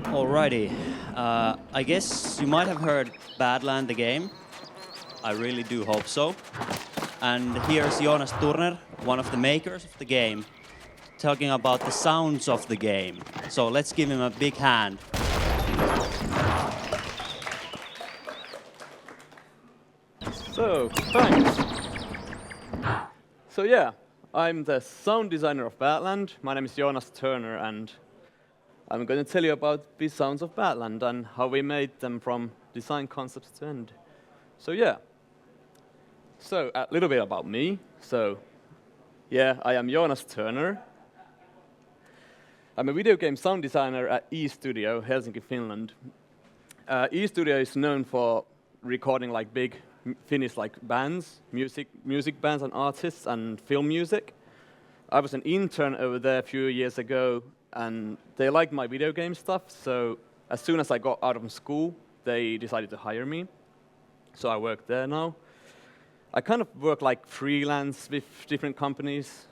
Alrighty. I guess you might have heard Badland the game. I really do hope so. And here's Jonas Turner, one of the makers of the game, talking about the sounds of the game. So let's give him a big hand. So, thanks. So yeah, I'm the sound designer of Badland. My name is Jonas Turner, and I'm going to tell you about the sounds of Badland and how we made them from design concepts to end. So yeah. So a little bit about me. So yeah, I am Jonas Turner. I'm a video game sound designer at E-Studio, Helsinki, Finland. E-Studio is known for recording like big Finnish like bands, music bands and artists and film music. I was an intern over there a few years ago, and they liked my video game stuff, so as soon as I got out of school, they decided to hire me. So I work there now. I kind of work like freelance with different companies.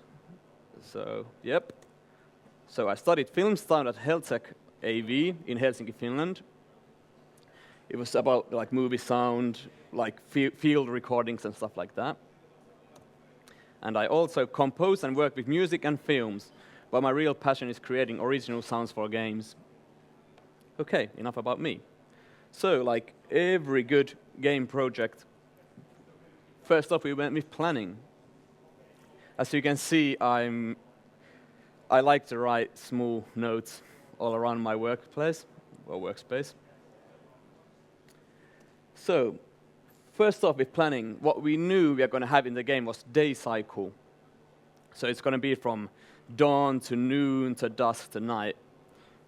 So, yep. So I studied film sound at ARTtech AV in Helsinki, Finland. It was about like movie sound, like field recordings and stuff like that. And I also compose and work with music and films, but my real passion is creating original sounds for games. Okay, enough about me. So, like every good game project, first off we went with planning. As you can see, I like to write small notes all around my workplace, or workspace. So, first off with planning, what we knew we are going to have in the game was day cycle. So it's going to be from dawn to noon to dusk to night.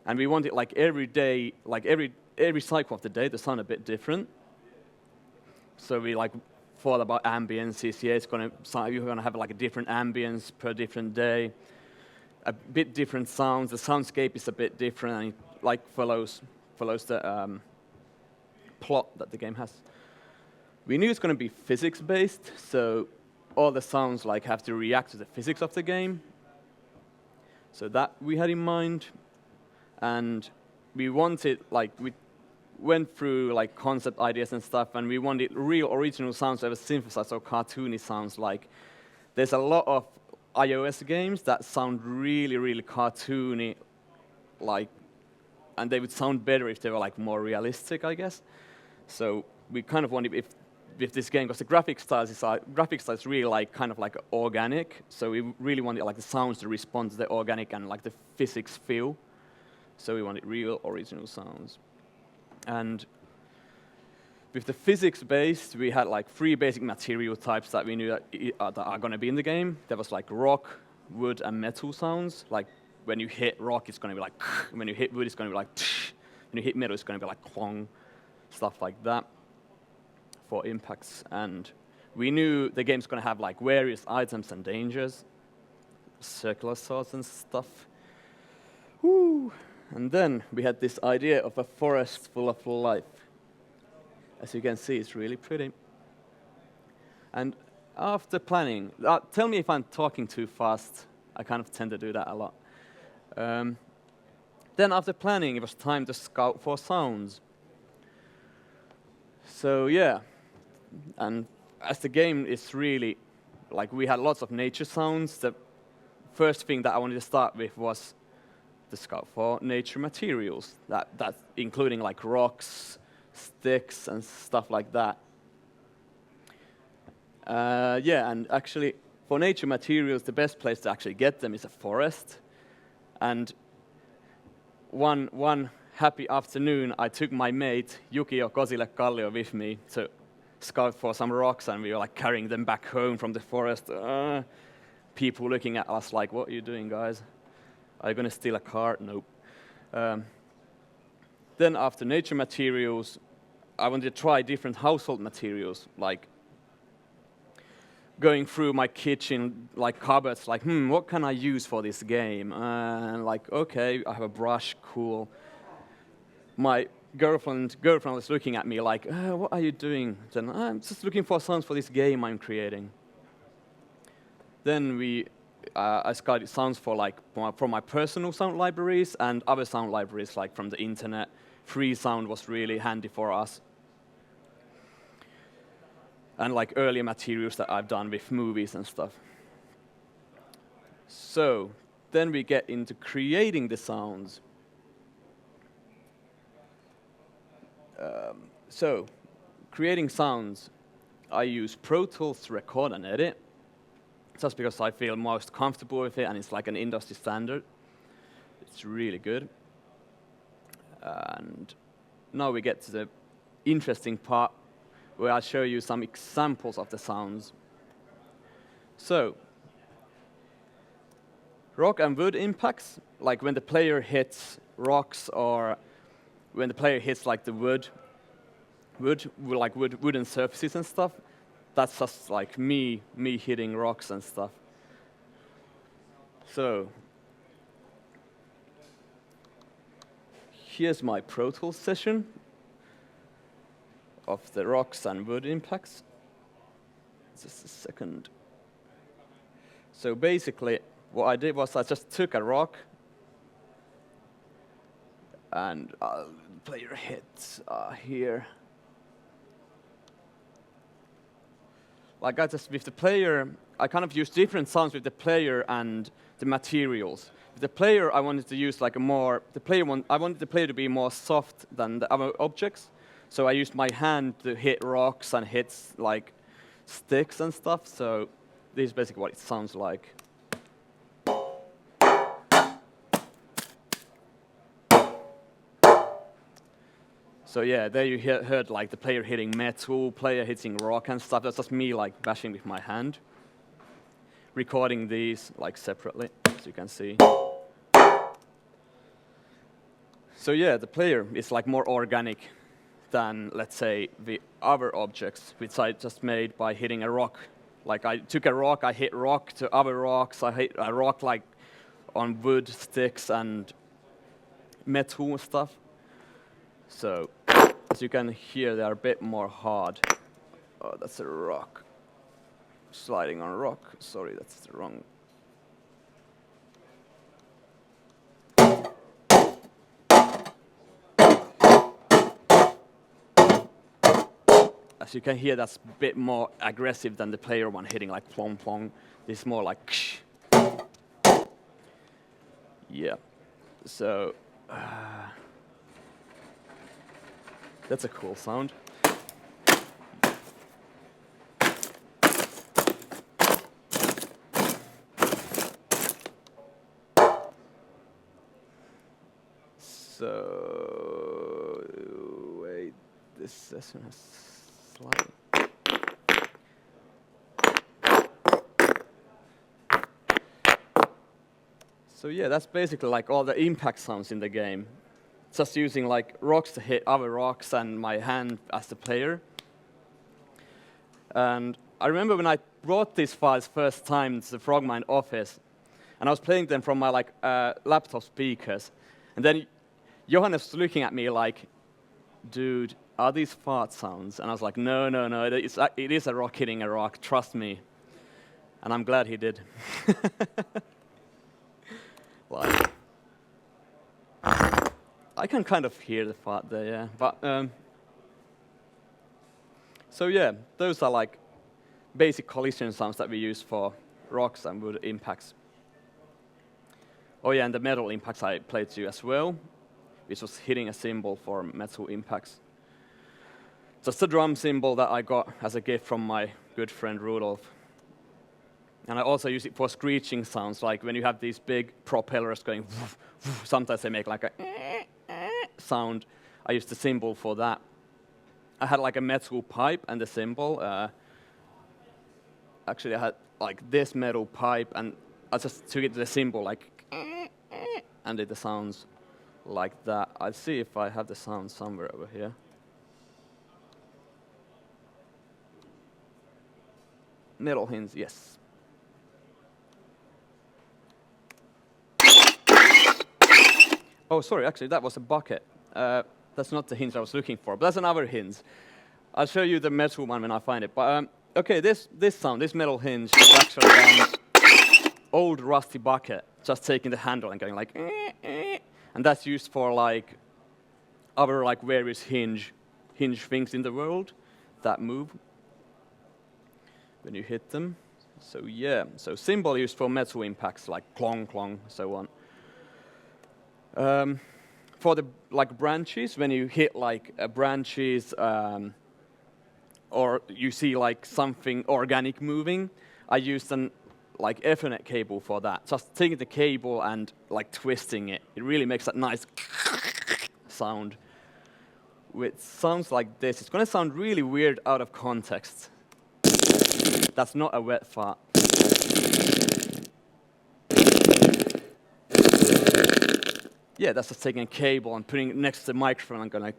And we want it like every day, like every cycle of the day to sound a bit different. So we like thought about ambiences. Yeah, you're going to have like a different ambience per different day. A bit different sounds. The soundscape is a bit different, and it like follows the plot that the game has. We knew it's going to be physics-based, so all the sounds like have to react to the physics of the game. So that we had in mind, and we wanted like we went through like concept ideas and stuff, and we wanted real original sounds that were synthesized or cartoony sounds. Like there's a lot of iOS games that sound really, really cartoony, like, and they would sound better if they were like more realistic, I guess. So we kind of wanted with this game, because the graphic style is really like kind of like organic. So we really wanted like the sounds to respond to the organic and like the physics feel. So we wanted real original sounds. And with the physics based, we had like 3 basic material types that we knew that are going to be in the game. There was like rock, wood, and metal sounds. Like when you hit rock, it's going to be like when you hit wood, it's going to be like when you hit metal, it's going to be like clong, stuff like that for impacts. And we knew the game's going to have like various items and dangers, circular swords and stuff. Woo! And then we had this idea of a forest full of life. As you can see, it's really pretty. And after planning, tell me if I'm talking too fast. I kind of tend to do that a lot. Then after planning, it was time to scout for sounds. So yeah, and as the game is really, like we had lots of nature sounds, the first thing that I wanted to start with was to scout for nature materials, that including like rocks, sticks, and stuff like that. Yeah, and actually, for nature materials, the best place to actually get them is a forest. And one happy afternoon, I took my mate, Yukio Kosile-Kallio, with me to scout for some rocks, and we were like carrying them back home from the forest. People looking at us like, what are you doing, guys? Are you going to steal a car? Nope. Then after nature materials, I wanted to try different household materials, like going through my kitchen, like cupboards, like, what can I use for this game? And like, okay, I have a brush, cool. My girlfriend was looking at me like, what are you doing? Then I'm just looking for sounds for this game I'm creating. Then we I scouted sounds for like for my personal sound libraries and other sound libraries like from the internet. Free sound was really handy for us. And like earlier materials that I've done with movies and stuff. So then we get into creating the sounds. So creating sounds, I use Pro Tools to record and edit, just because I feel most comfortable with it and it's like an industry standard. It's really good. And now we get to the interesting part where I'll show you some examples of the sounds. So, rock and wood impacts, like when the player hits rocks or when the player hits like the wooden surfaces and stuff, that's just like me hitting rocks and stuff. So, here's my Pro Tools session of the rocks and wood impacts. Just a second. So basically, what I did was I just took a rock and the player hits here. Like with the player, I kind of used different sounds with the player and the materials. With the player, I wanted to use like I wanted the player to be more soft than the other objects. So I used my hand to hit rocks and hit like sticks and stuff. So this is basically what it sounds like. So yeah, there you heard like the player hitting metal, player hitting rock and stuff. That's just me like bashing with my hand. Recording these like separately, as you can see. So yeah, the player is like more organic than, let's say, the other objects, which I just made by hitting a rock. Like I took a rock, I hit rock to other rocks, I hit a rock like on wood, sticks, and metal and stuff. So, as you can hear, they are a bit more hard. Oh, that's a rock. Sliding on a rock. Sorry, that's the wrong. As you can hear, that's a bit more aggressive than the player one hitting like plong plong. This is more like ksh. Yeah. So, that's a cool sound. So, wait, this session has sliding. So yeah, that's basically like all the impact sounds in the game. Just using like rocks to hit other rocks and my hand as the player. And I remember when I brought these files first time to the Frogmind office, and I was playing them from my like laptop speakers, and then Johannes was looking at me like, dude, are these fart sounds? And I was like, no, it is a rock hitting a rock, trust me. And I'm glad he did. Like, I can kind of hear the fart there, yeah. But so yeah, those are like basic collision sounds that we use for rocks and wood impacts. Oh yeah, and the metal impacts I played to you as well, which was hitting a cymbal for metal impacts. Just a drum cymbal that I got as a gift from my good friend Rudolf. And I also use it for screeching sounds, like when you have these big propellers going, woof, woof, sometimes they make like a sound. I used the cymbal for that. I had like a metal pipe and the cymbal. Actually, I had like this metal pipe, and I just took it to the cymbal, like, and did the sounds like that. I'll see if I have the sound somewhere over here. Metal hinge, yes. Oh, sorry, actually, that was a bucket. That's not the hinge I was looking for, but that's another hinge. I'll show you the metal one when I find it. But okay, this sound, this metal hinge is actually old rusty bucket, just taking the handle and going like, and that's used for like other like various hinge things in the world that move when you hit them. So yeah, so cymbal used for metal impacts like clong, clong, so on. For the like branches, when you hit like branches or you see like something organic moving, I used an like Ethernet cable for that. Just taking the cable and like twisting it. It really makes that nice sound. Which sounds like this. It's going to sound really weird out of context. That's not a wet fart. Yeah, that's just taking a cable and putting it next to the microphone and going like,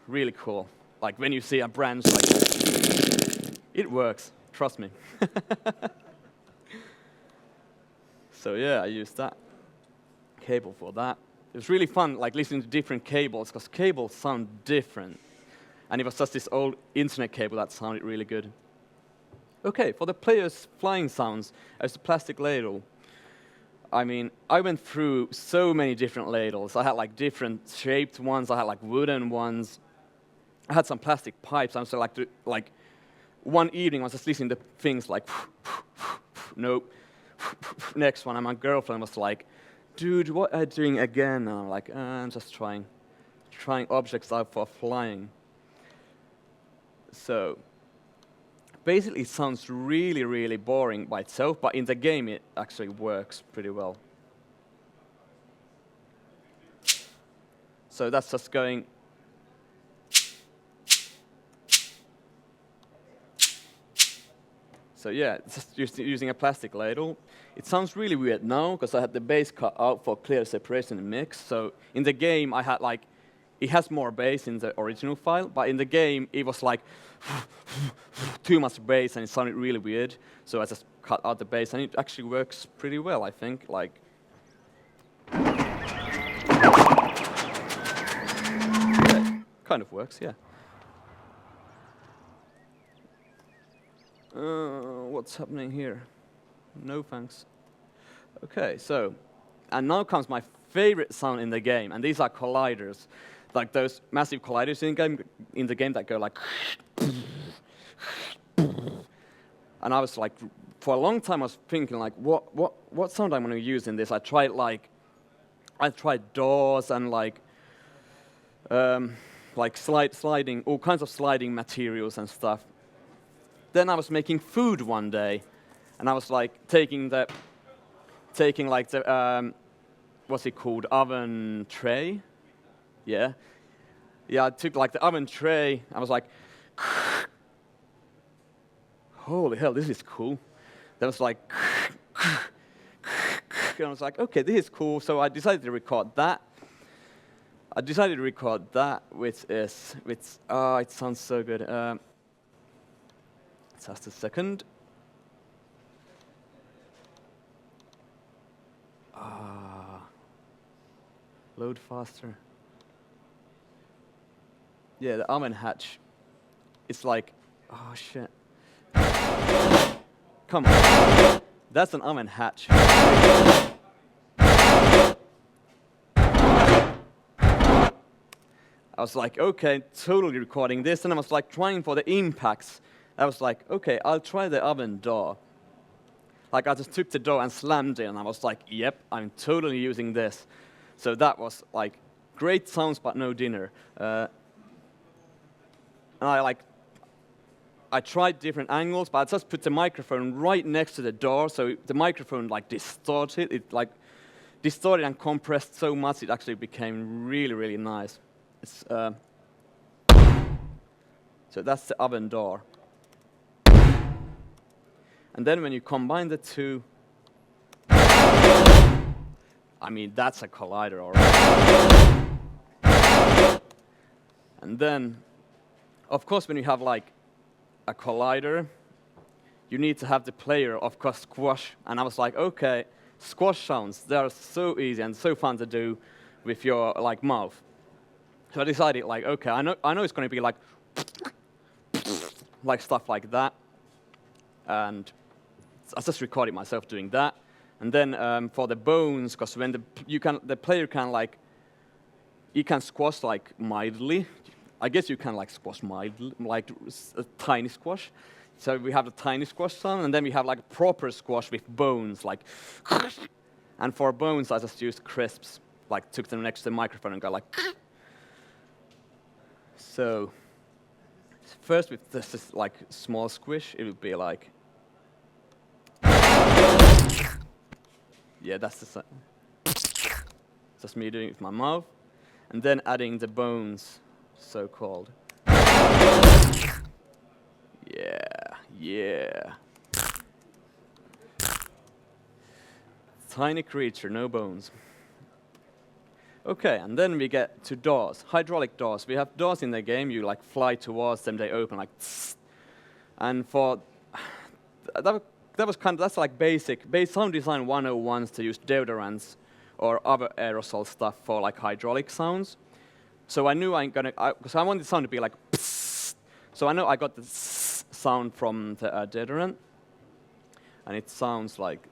really cool. Like when you see a branch like, it works, trust me. So yeah, I used that cable for that. It was really fun, like listening to different cables, because cables sound different. And it was just this old internet cable that sounded really good. Okay, for the players' flying sounds, as the plastic ladle. I mean, I went through so many different ladles. I had like different shaped ones. I had like wooden ones. I had some plastic pipes. I'm so like one evening I was just listening to things like nope. Next one, and my girlfriend was like, "Dude, what are you doing again?" And I'm like, "I'm just trying objects out for flying." So basically, it sounds really, really boring by itself, but in the game, it actually works pretty well. So that's just going. So yeah, it's just using a plastic ladle. It sounds really weird now, because I had the bass cut out for clear separation and mix. So in the game, I had like, it has more bass in the original file, but in the game, it was like too much bass, and it sounded really weird. So I just cut out the bass, and it actually works pretty well, I think. Like, yeah, kind of works, yeah. What's happening here? No thanks. Okay, so, and now comes my favorite sound in the game, and these are colliders, like those massive colliders in the game that go like. And I was like, for a long time, I was thinking like, what sound I'm going to use in this? I tried doors and like sliding, all kinds of sliding materials and stuff. Then I was making food one day, and I was like taking like the what's it called, oven tray, yeah. I took like the oven tray. I was like, holy hell, this is cool. That was like, and I was like, okay, this is cool. So I decided to record that. Which it sounds so good. Just a second. Load faster. Yeah, the oven hatch. It's like, oh shit. Come on. That's an oven hatch. I was like, okay, totally recording this, and I was like trying for the impacts. I was like, okay, I'll try the oven door. Like I just took the door and slammed it, and I was like, yep, I'm totally using this. So that was like great sounds, but no dinner. And I tried different angles, but I just put the microphone right next to the door, so the microphone like distorted. It like distorted and compressed so much, it actually became really, really nice. It's, so that's the oven door. And then when you combine the two, I mean, that's a collider, all right. And then, of course, when you have like a collider, you need to have the player, of course, squash. And I was like, okay, squash sounds, they're so easy and so fun to do with your like mouth. So I decided, like, okay, I know it's going to be like stuff like that. And I just recorded myself doing that. And then for the bones, because when the player can like, he can squash like mildly. I guess you can like squash mildly, like a tiny squash. So we have the tiny squash sound, and then we have like a proper squash with bones, like. And for bones, I just used crisps, like took them next to the microphone and got like. So first with this like small squish, it would be like. Yeah, that's the sound. Just me doing it with my mouth, and then adding the bones, so-called. Yeah. Tiny creature, no bones. Okay, and then we get to doors, hydraulic doors. We have doors in the game, you like fly towards them, they open like tss. And for, that's like basic sound design 101s to use deodorants or other aerosol stuff for like hydraulic sounds. So I knew because I wanted the sound to be like psst. So I know I got the sound from the deodorant, and it sounds like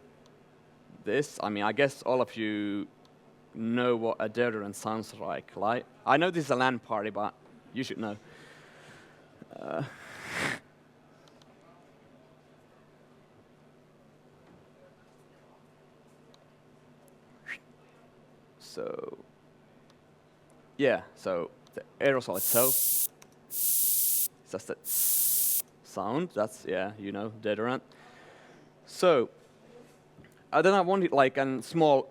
this. I mean, I guess all of you know what a deodorant sounds like. I know this is a LAN party, but you should know. So, yeah, so the aerosol itself, it's just that sound, that's, yeah, you know, deodorant. So, then I wanted like a small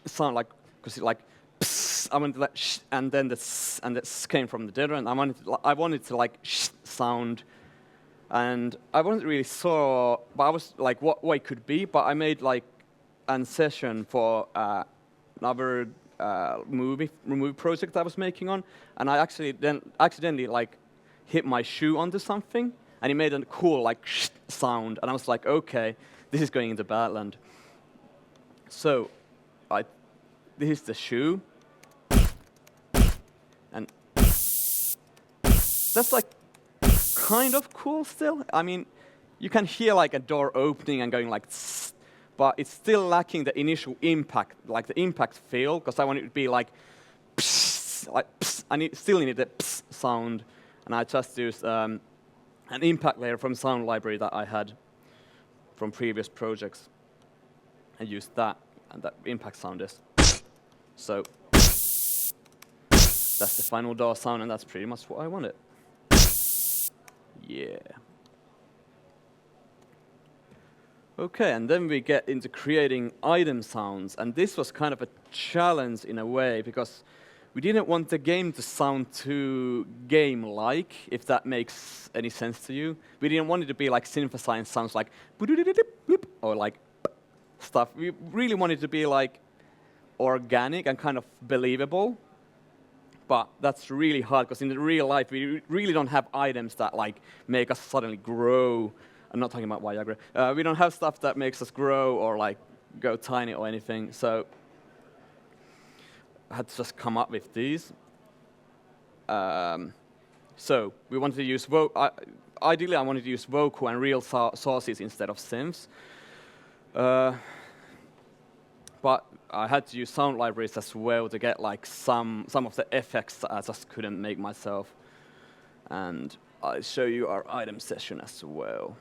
sound, like, because it like, I wanted like, and then the and the came from the deodorant. I wanted to like sound, and I wasn't really sure, but I was like, what it could be, but I made like a session for another movie project I was making on, and I actually then accidentally like hit my shoe onto something, and it made a cool like sound, and I was like, okay, this is going into Badland. So, this is the shoe, and that's like kind of cool still. I mean, you can hear like a door opening and going like tss, but it's still lacking the initial impact, like the impact feel, because I want it to be like pss, like pss, and it still needed the pss sound, and I just used an impact layer from sound library that I had from previous projects, and used that, and that impact sound is. So that's the final door sound, and that's pretty much what I wanted. Yeah. Okay, and then we get into creating item sounds, and this was kind of a challenge in a way, because we didn't want the game to sound too game-like, if that makes any sense to you. We didn't want it to be like synthesized sounds like or like stuff. We really wanted it to be like organic and kind of believable, but that's really hard, because in the real life we really don't have items that like make us suddenly grow. I'm not talking about Viagra. We don't have stuff that makes us grow or like go tiny or anything, so I had to just come up with these. So we wanted to use ideally I wanted to use vocal and real sources instead of synths. But I had to use sound libraries as well to get like some of the effects that I just couldn't make myself. And I'll show you our item session as well.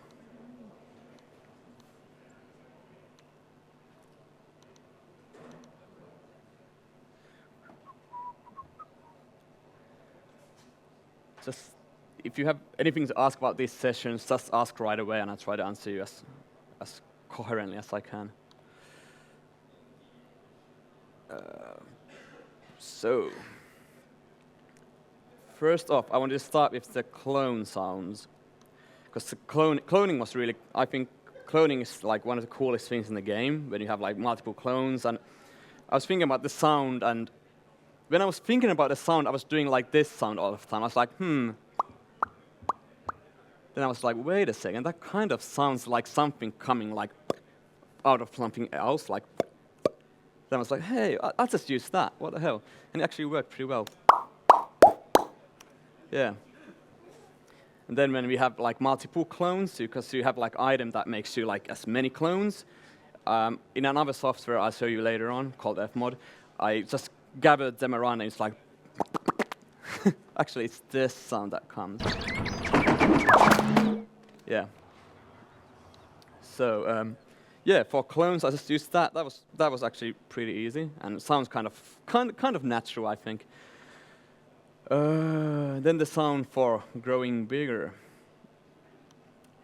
Just, if you have anything to ask about these sessions, just ask right away, and I'll try to answer you as coherently as I can. So, first off, I wanted to start with the clone sounds, because the cloning was really, I think cloning is like one of the coolest things in the game, when you have like multiple clones. And I was thinking about the sound, and when I was thinking about the sound, I was doing like this sound all the time. I was like, Then I was like, wait a second, that kind of sounds like something coming like out of something else, like. Then I was like, hey, I'll just use that. What the hell? And it actually worked pretty well. Yeah. And then when we have like multiple clones, because you have like item that makes you like as many clones, in another software I'll show you later on called FMod, I just gathered them around and it's like, actually it's this sound that comes. Yeah. So yeah, for clones I just used that. That was actually pretty easy and it sounds kind of natural, I think. Then the sound for growing bigger.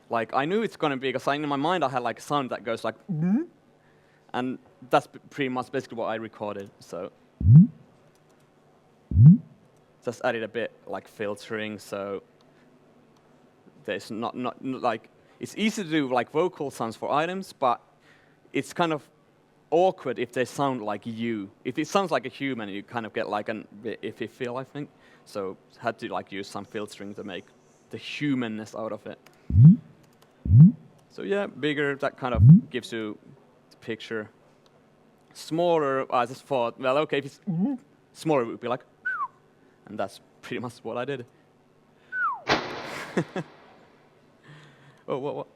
Like I knew it's gonna be because in my mind I had like a sound that goes like, and that's pretty much basically what I recorded. So just added a bit like filtering, so there's not like it's easy to do like vocal sounds for items, but it's kind of awkward if they sound like you. If it sounds like a human, you kind of get like an iffy feel, I think. So had to like use some filtering to make the humanness out of it. So yeah, bigger, that kind of gives you the picture. Smaller, I just thought, well, okay, if it's smaller, it would be like, and that's pretty much what I did. Oh, what?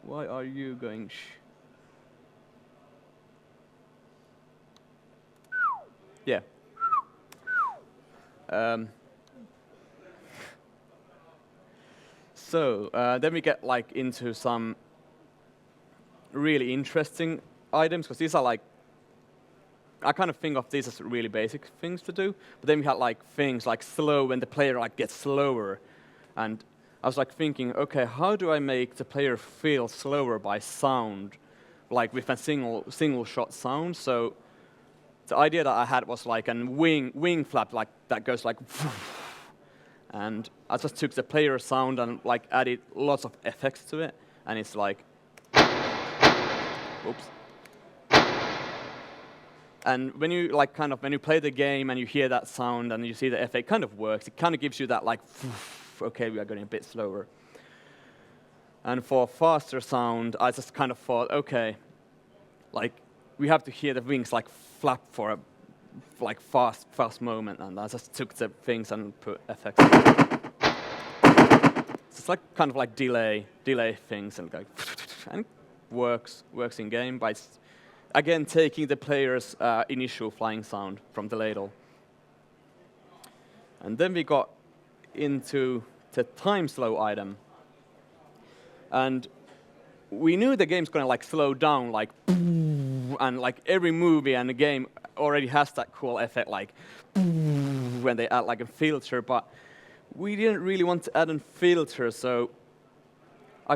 Why are you going shh? Yeah. So then we get like into some really interesting items, because these are like, I kind of think of these as really basic things to do, but then we had like things like slow when the player like gets slower, and I was like thinking, okay, how do I make the player feel slower by sound, like with a single shot sound? So the idea that I had was like a wing flap like that goes like, and I just took the player sound and like added lots of effects to it, and it's like, oops. And when you like when you play the game and you hear that sound and you see the effect, it kind of works. It kind of gives you that like, okay, we are going a bit slower. And for faster sound, I just kind of thought, okay, like we have to hear the wings like flap for a like fast moment, and I just took the things and put effects. It's like kind of like delay things and like, and it works in game, but it's again taking the player's initial flying sound from the ladle. And then we got into the time slow item, and we knew the game's gonna like slow down like, and like every movie and the game already has that cool effect like when they add like a filter, but we didn't really want to add a filter, so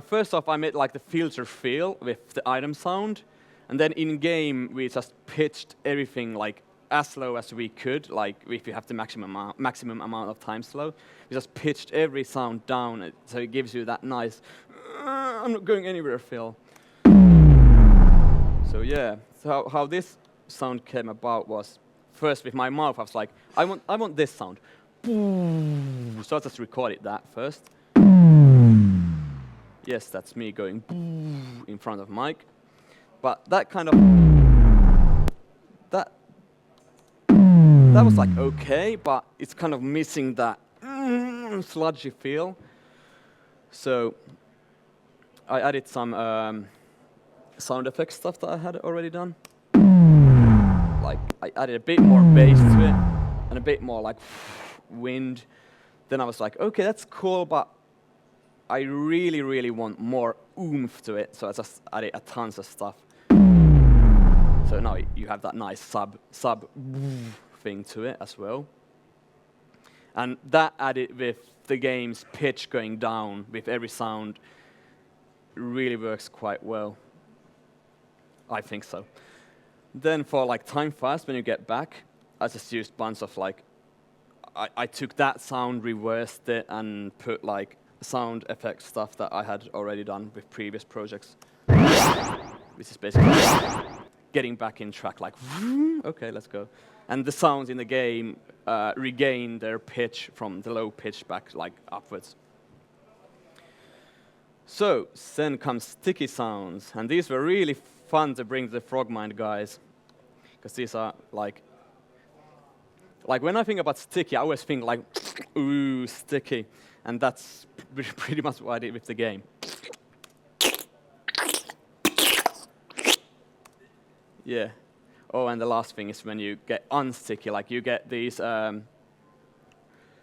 first off I made like the filter feel with the item sound, and then in game we just pitched everything like as low as we could, like if you have the maximum amount of time slow, we just pitched every sound down, so it gives you that nice I'm not going anywhere feel. So yeah, so how this sound came about was first with my mouth I was like, I want this sound. So I just recorded that first. Yes, that's me going in front of mic. But that kind of that was like okay, but it's kind of missing that sludgy feel. So I added some sound effects stuff that I had already done. Like I added a bit more bass to it and a bit more like wind. Then I was like, okay, that's cool, but I really want more oomph to it, so I just added a tons of stuff. So now you have that nice sub thing to it as well. And that added with the game's pitch going down with every sound really works quite well. I think so. Then for like time fast, when you get back, I just used a bunch of like, I took that sound, reversed it, and put like sound effect stuff that I had already done with previous projects, which is basically getting back in track, like, okay, let's go. And the sounds in the game regain their pitch from the low pitch back, like, upwards. So, then comes sticky sounds, and these were really fun to bring to the Frogmind guys, because these are, like, when I think about sticky, I always think, like, ooh, sticky, and that's pretty much what I did with the game. Yeah. Oh, and the last thing is when you get unsticky, like you get these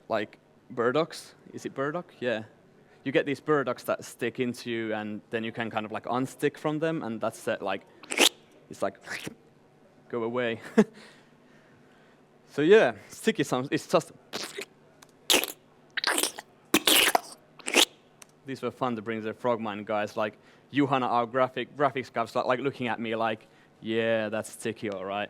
like burdocks. Is it burdock? Yeah. You get these burdocks that stick into you, and then you can kind of like unstick from them, and that's it. Like it's like go away. So yeah, sticky sounds. It's just. These were fun to bring the Frogmine guys, like Juhana, our graphics guys, like looking at me like, yeah, that's sticky, all right.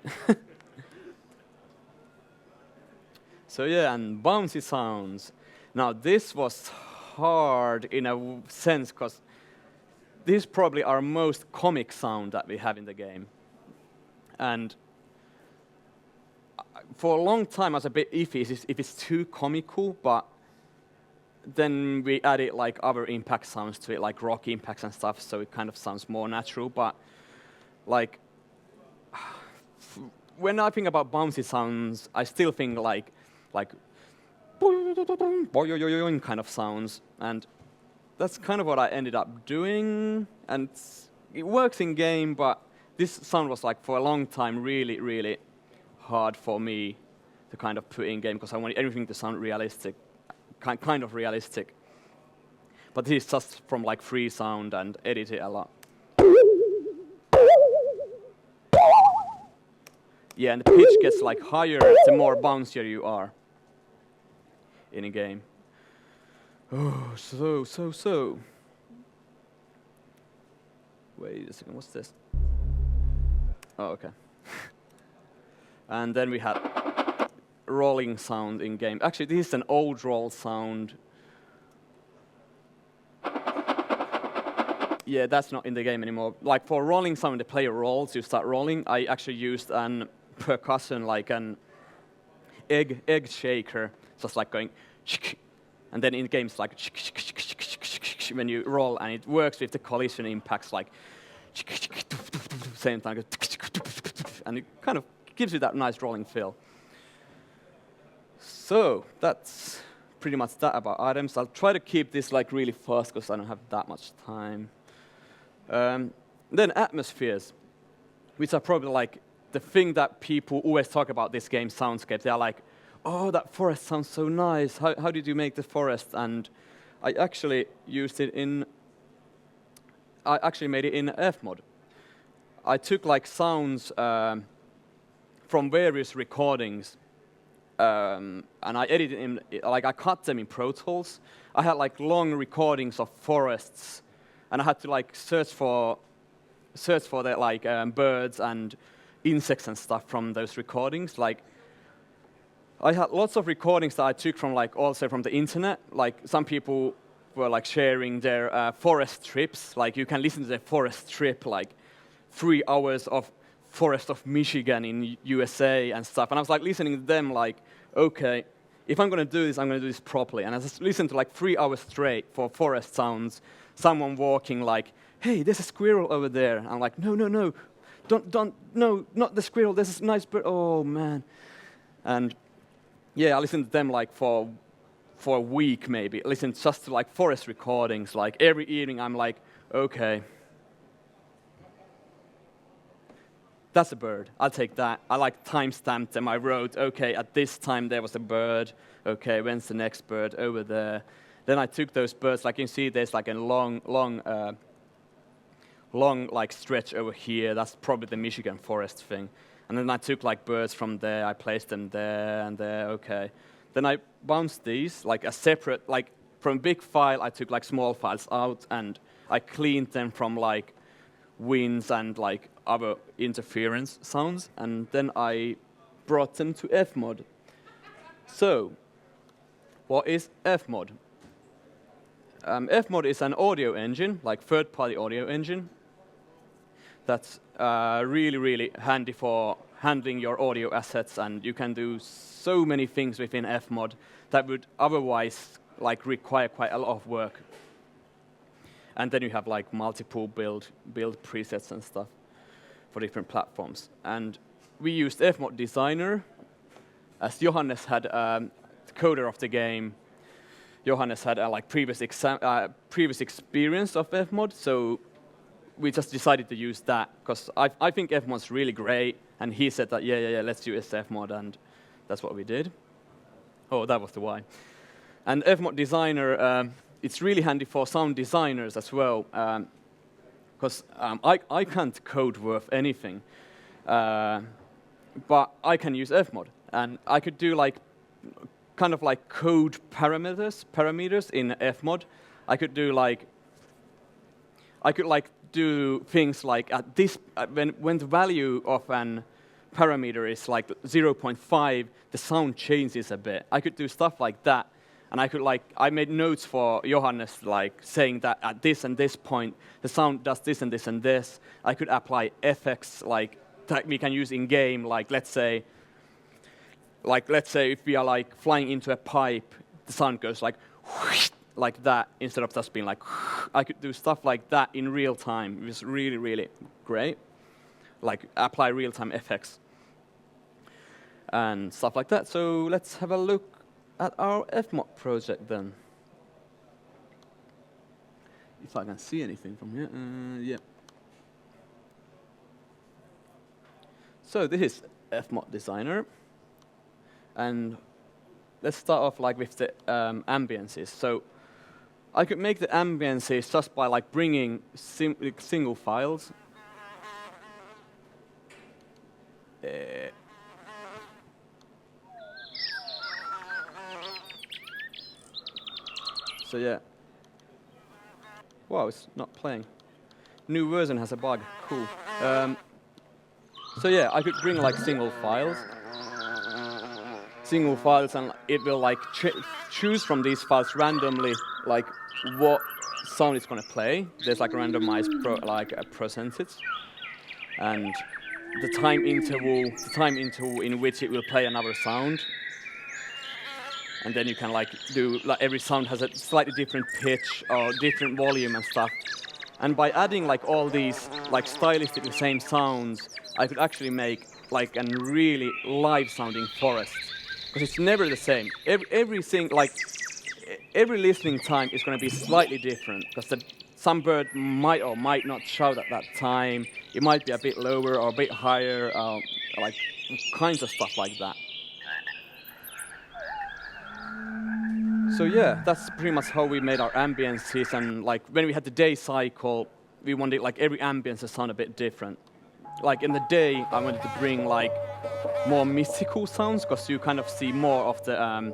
So yeah, and bouncy sounds. Now this was hard in a sense, because this is probably our most comic sound that we have in the game. And for a long time I was a bit iffy if it's too comical, but then we added like other impact sounds to it, like rock impacts and stuff, so it kind of sounds more natural. But like, when I think about bouncy sounds, I still think like kind of sounds, and that's kind of what I ended up doing. And it works in game, but this sound was like for a long time really, really hard for me to kind of put in game, because I wanted everything to sound realistic. Kind of realistic, but this is just from like free sound and edit it a lot. Yeah, and the pitch gets like higher the more bouncier you are in a game. Oh, so. Wait a second, what's this? Oh, okay. And then we had rolling sound in game. Actually, this is an old roll sound. Yeah, that's not in the game anymore. Like for rolling sound, the player rolls, you start rolling. I actually used an percussion, like an egg shaker, just like going, and then in games like when you roll, and it works with the collision impacts, like same time, and it kind of gives you that nice rolling feel. So that's pretty much that about items. I'll try to keep this like really fast because I don't have that much time. Then atmospheres, which are probably like the thing that people always talk about this game soundscape. They're like, oh, that forest sounds so nice. How did you make the forest? And I actually used it in. I actually made it in FMod. I took like sounds from various recordings. And I edited in, like I cut them in Pro Tools. I had like long recordings of forests, and I had to like search for the like birds and insects and stuff from those recordings. Like I had lots of recordings that I took from like also from the internet. Like some people were like sharing their forest trips. Like you can listen to their forest trip, like 3 hours of forest of Michigan in USA and stuff. And I was like listening to them like, okay, if I'm going to do this, I'm going to do this properly. And I just listened to like 3 hours straight for forest sounds, someone walking like, hey, there's a squirrel over there. And I'm like, no, no, not the squirrel, there's a nice bird. Oh, man. And yeah, I listened to them like for a week maybe. I listened just to like forest recordings. Like every evening I'm like, okay, that's a bird. I'll take that. I like timestamped them. I wrote, okay, at this time there was a bird. Okay, when's the next bird? Over there. Then I took those birds. Like you can see, there's like a long like stretch over here. That's probably the Michigan forest thing. And then I took like birds from there. I placed them there and there. Okay. Then I bounced these like a separate, like from big file. I took like small files out and I cleaned them from like winds and like other interference sounds, and then I brought them to FMod. So, what is FMod? FMod is an audio engine, like third-party audio engine, that's really, really handy for handling your audio assets, and you can do so many things within FMod that would otherwise like require quite a lot of work. And then you have like multiple build presets and stuff for different platforms. And we used FMod Designer, as Johannes had the coder of the game. Johannes had like previous experience of FMod, so we just decided to use that because I think FMod's really great, and he said that yeah, let's use FMod, and that's what we did. Oh, that was the why. And FMod Designer, it's really handy for sound designers as well, because I can't code worth anything, but I can use FMod, and I could do like kind of like code parameters in FMod. I could do like do things like at this when the value of an parameter is like 0.5, the sound changes a bit. I could do stuff like that, and I made notes for Johannes like saying that at this and this point the sound does this and this and this. I could apply effects like that we can use in game, like let's say if we are like flying into a pipe, the sound goes like like that instead of just being like. I could do stuff like that in real time. It was really, really great. Like apply real-time effects and stuff like that. So let's have a look at our FMod project then. If I can see anything from here, yeah. So this is FMod Designer, and let's start off like with the ambiences. So I could make the ambiences just by like bringing single files. So yeah. Wow, it's not playing. New version has a bug. Cool. So yeah, I could bring like single files, and it will like choose from these files randomly like what sound it's going to play. There's like a randomized a percentage, and the time interval in which it will play another sound. And then you can like do like every sound has a slightly different pitch or different volume and stuff. And by adding like all these like stylistically same sounds, I could actually make like a really live sounding forest. Because it's never the same. Every listening time is going to be slightly different. Because some bird might or might not shout at that time. It might be a bit lower or a bit higher, like kinds of stuff like that. So yeah, that's pretty much how we made our ambiences. And like when we had the day cycle, we wanted like every ambience to sound a bit different. Like in the day, I wanted to bring like more mystical sounds because you kind of see more of the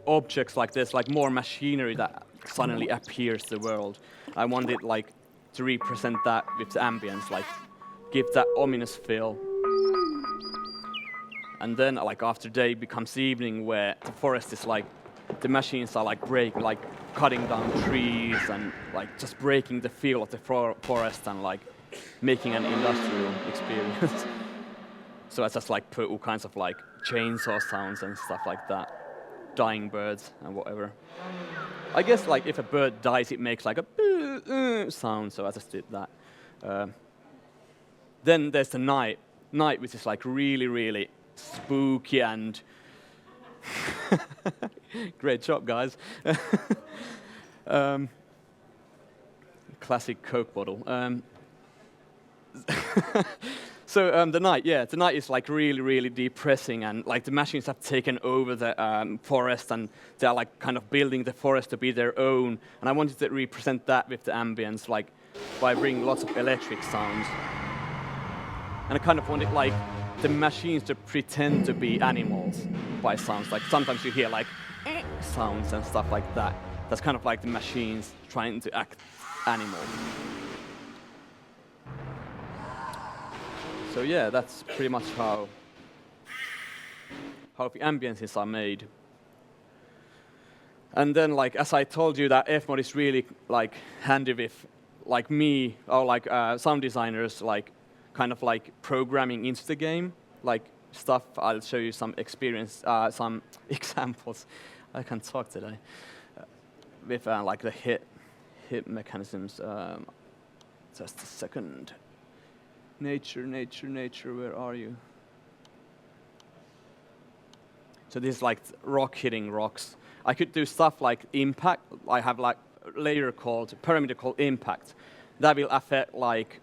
objects like this, like more machinery that suddenly appears to the world. I wanted like to represent that with the ambience, like give that ominous feel. And then like after day becomes evening, where the forest is like the machines are like cutting down trees and like just breaking the feel of the forest and like making an industrial experience. So I just like put all kinds of like chainsaw sounds and stuff like that, dying birds and whatever. I guess like if a bird dies, it makes like a sound, so I just did that. Then there's the night, which is like really, really spooky and great job, guys. Classic Coke bottle. So the night is like really, really depressing, and like the machines have taken over the forest, and they are like kind of building the forest to be their own. And I wanted to represent that with the ambience, like by bringing lots of electric sounds. And I kind of wanted like the machines to pretend to be animals by sounds. Like sometimes you hear like sounds and stuff like that. That's kind of like the machines trying to act animals. So yeah, that's pretty much how the ambiences are made. And then, like as I told you, that FMod is really like handy with like me or like sound designers, like kind of like programming into the game, like stuff. I'll show you some some examples. I can't talk today. With like the hit mechanisms. Just a second. Nature, where are you? So this is like rock hitting rocks. I could do stuff like impact. I have like a parameter called impact. that will affect like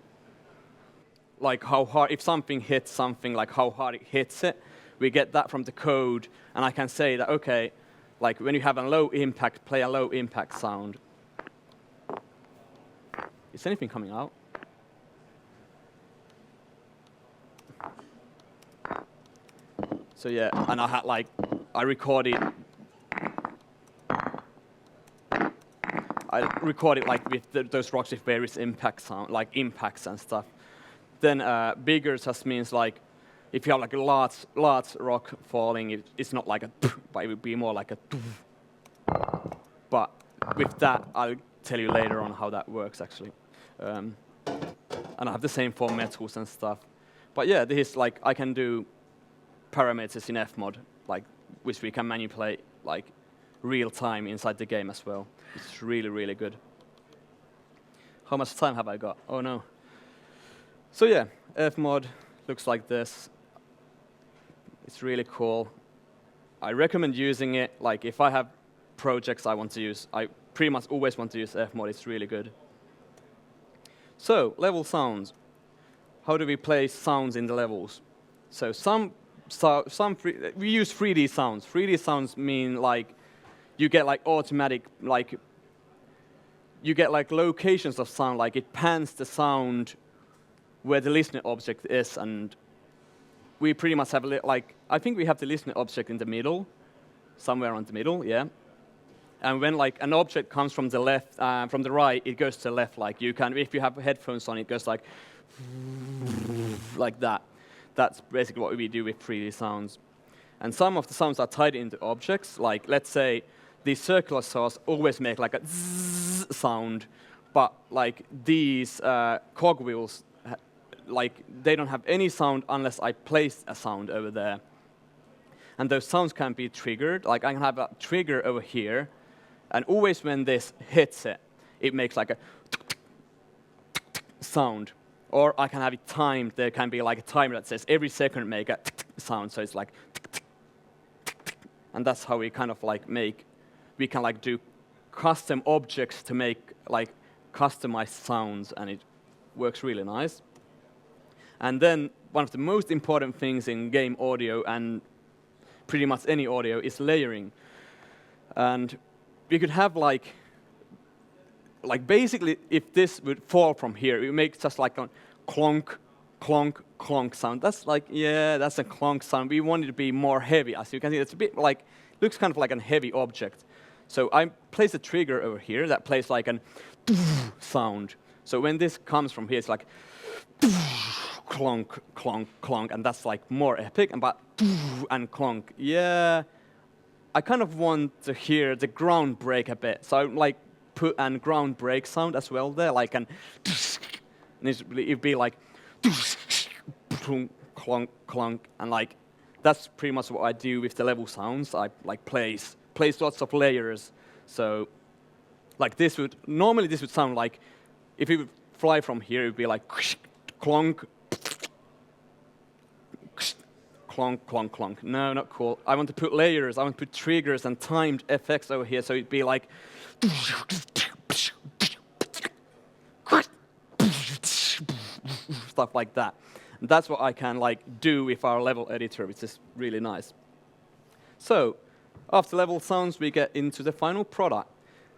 how hard, if something hits something, like how hard it hits it. We get that from the code, and I can say that, okay, like when you have a low impact, play a low impact sound. Is anything coming out? So yeah, and I had like, I recorded like with those rocks with various impact sound, like impacts and stuff. Then bigger just means like, if you have like a large rock falling, it's not like a, but it would be more like a. But with that, I'll tell you later on how that works actually. And I have the same for metals and stuff. But yeah, this is like, I can do parameters in FMod, like, which we can manipulate like real time inside the game as well. It's really, really good. How much time have I got? Oh no. So yeah, FMod looks like this. It's really cool. I recommend using it. Like if I have projects I want to use, I pretty much always want to use FMod. It's really good. So level sounds. How do we place sounds in the levels? So we use 3D sounds. 3D sounds mean like you get like automatic, like you get like locations of sound, like it pans the sound where the listener object is, and we pretty much have like, I think we have the listener object in the middle, somewhere on the middle, yeah. And when like an object comes from the left, from the right, it goes to the left. Like you can, if you have headphones on, it goes like that. That's basically what we do with 3D sounds. And some of the sounds are tied into objects. Like let's say these circular saws always make like a zzz sound, but like these cogwheels, like they don't have any sound unless I place a sound over there. And those sounds can be triggered. Like I can have a trigger over here, and always when this hits it, it makes like a sound. Or I can have it timed. There can be like a timer that says every second make a sound. So it's like, and that's how we kind of like make, we can like do custom objects to make like customized sounds, and it works really nice. And then one of the most important things in game audio and pretty much any audio is layering. And we could have like basically if this would fall from here, it would make just like a clonk, clonk, clonk sound. That's like, yeah, that's a clonk sound. We want it to be more heavy. As you can see, it's a bit like, looks kind of like a heavy object. So I place a trigger over here that plays like an sound. So when this comes from here, it's like clonk, clonk, clonk, and that's like more epic. But and clonk, yeah, I kind of want to hear the ground break a bit. So I like put a ground break sound as well there, like an, and it'd be like clonk, clonk, and like that's pretty much what I do with the level sounds. I like place lots of layers. So like this would normally sound like if it would fly from here, it would be like clonk, clonk, clonk, clonk. No, not cool. I want to put layers. I want to put triggers and timed effects over here, so it'd be like stuff like that. And that's what I can like do with our level editor, which is really nice. So after level sounds, we get into the final product.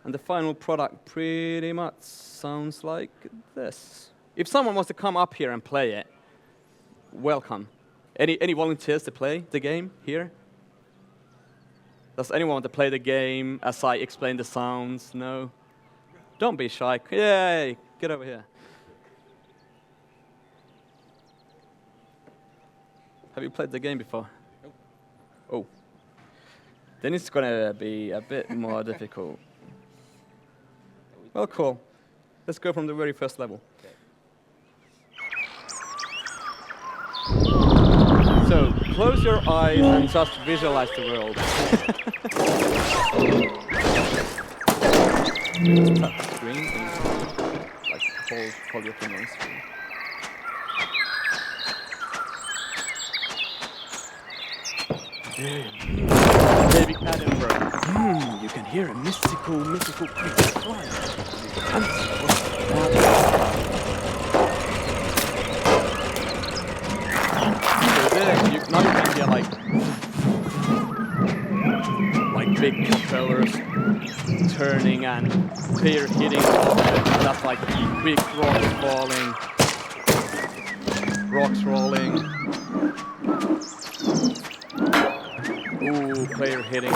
And the final product pretty much sounds like this. If someone wants to come up here and play it, welcome. Any volunteers to play the game here? Does anyone want to play the game as I explain the sounds? No? Don't be shy. Yay! Get over here. Have you played the game before? Nope. Oh. Then it's going to be a bit more difficult. Well, cool. Let's go from the very first level. Okay. So, close your eyes and just visualize the world. You just tap the screen and like hold your finger on the screen. David Attenborough. You can hear a mystical creature flying. Now you can hear like big propellers turning and player hitting that's like big rocks falling, rocks rolling. Ooh, player hitting.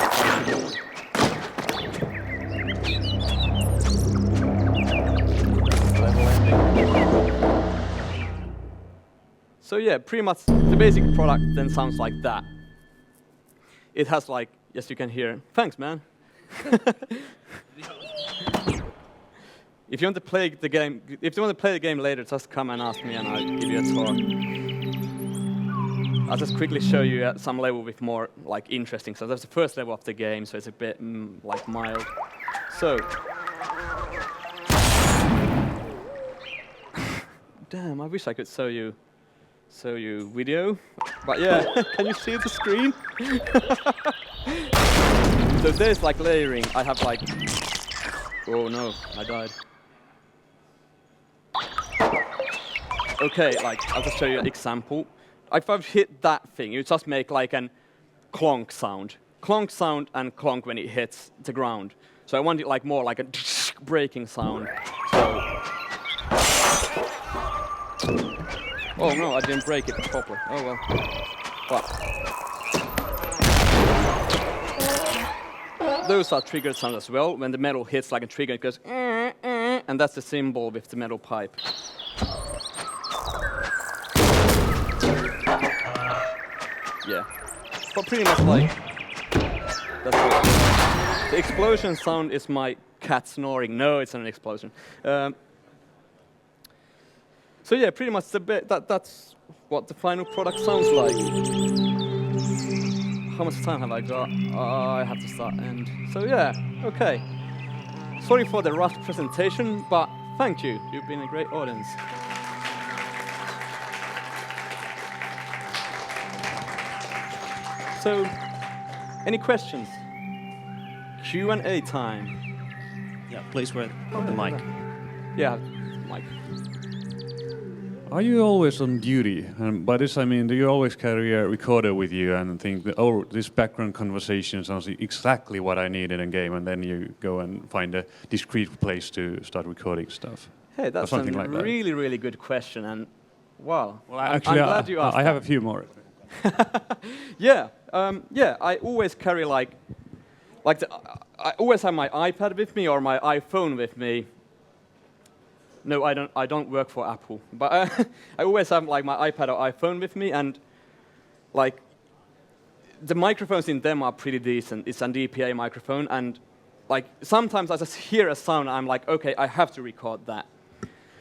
Level ending. So yeah, pretty much the basic product then sounds like that. It has like, yes, you can hear. Thanks, man. If you want to play the game, later, just come and ask me, and I'll give you a talk. I'll just quickly show you at some level with more like interesting. So that's the first level of the game, so it's a bit like mild. So, damn, I wish I could show you video, but yeah, can you see the screen? So there's like layering. I have like, oh no, I died. Okay, like I'll just show you an example. If I've hit that thing, you just make like an clonk sound and clonk when it hits the ground. So I want it like more like a breaking sound. So. Oh no, I didn't break it properly. Oh well. But those are triggered sounds as well. When the metal hits like a trigger, it goes, and that's the symbol with the metal pipe. Yeah. But pretty much like, that's it. The explosion sound is my cat snoring. No, it's not an explosion. So yeah, pretty much that's what the final product sounds like. How much time have I got? I have to start end. So yeah, okay. Sorry for the rushed presentation, but thank you. You've been a great audience. So, any questions? Q&A time. Yeah, please wear the mic. Yeah, mic. Are you always on duty? And by this I mean, do you always carry a recorder with you and think that, oh, this background conversation sounds exactly what I need in a game, and then you go and find a discrete place to start recording stuff? Hey, that's a like really, really good question, and wow. Well, actually, I'm glad you asked I have a few more. Yeah, I always carry I always have my iPad with me or my iPhone with me. No, I don't work for Apple, but I always have like my iPad or iPhone with me, and like the microphones in them are pretty decent. It's an DPA microphone, and like sometimes I just hear a sound, and I'm like, okay, I have to record that.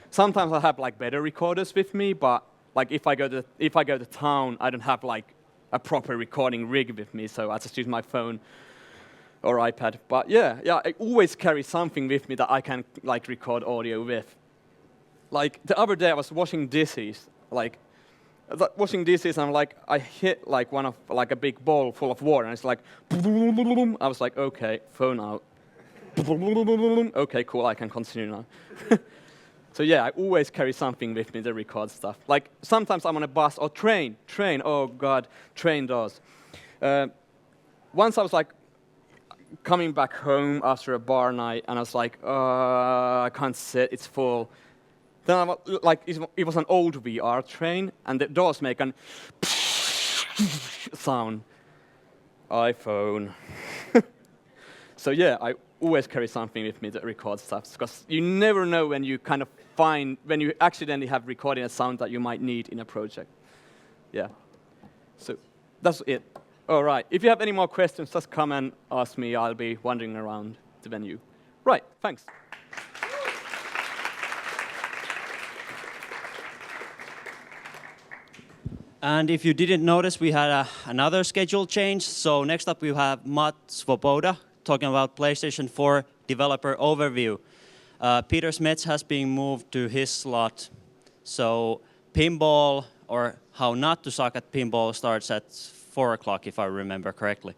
Sometimes I have like better recorders with me, but like if I go to town, I don't have like a proper recording rig with me, so I just use my phone or iPad. But yeah, I always carry something with me that I can like record audio with. Like the other day, I was washing dishes. And I'm like, I hit like a big bowl full of water, and it's like, I was like, okay, phone out. Okay, cool, I can continue now. So yeah, I always carry something with me to record stuff. Like sometimes I'm on a bus or train. Oh god, train doors. Once I was like coming back home after a bar night, and I was like, I can't sit, it's full. Then I was, like it was an old VR train, and the doors make an sound. iPhone. So yeah, I always carry something with me that records stuff, because you never know when you when you accidentally have recorded a sound that you might need in a project. Yeah. So that's it. All right. If you have any more questions, just come and ask me. I'll be wandering around the venue. Right. Thanks. And if you didn't notice, we had another schedule change. So next up we have Matt Svoboda talking about PlayStation 4 developer overview. Peter Smets has been moved to his slot. So pinball, or how not to suck at pinball, starts at 4 o'clock, if I remember correctly.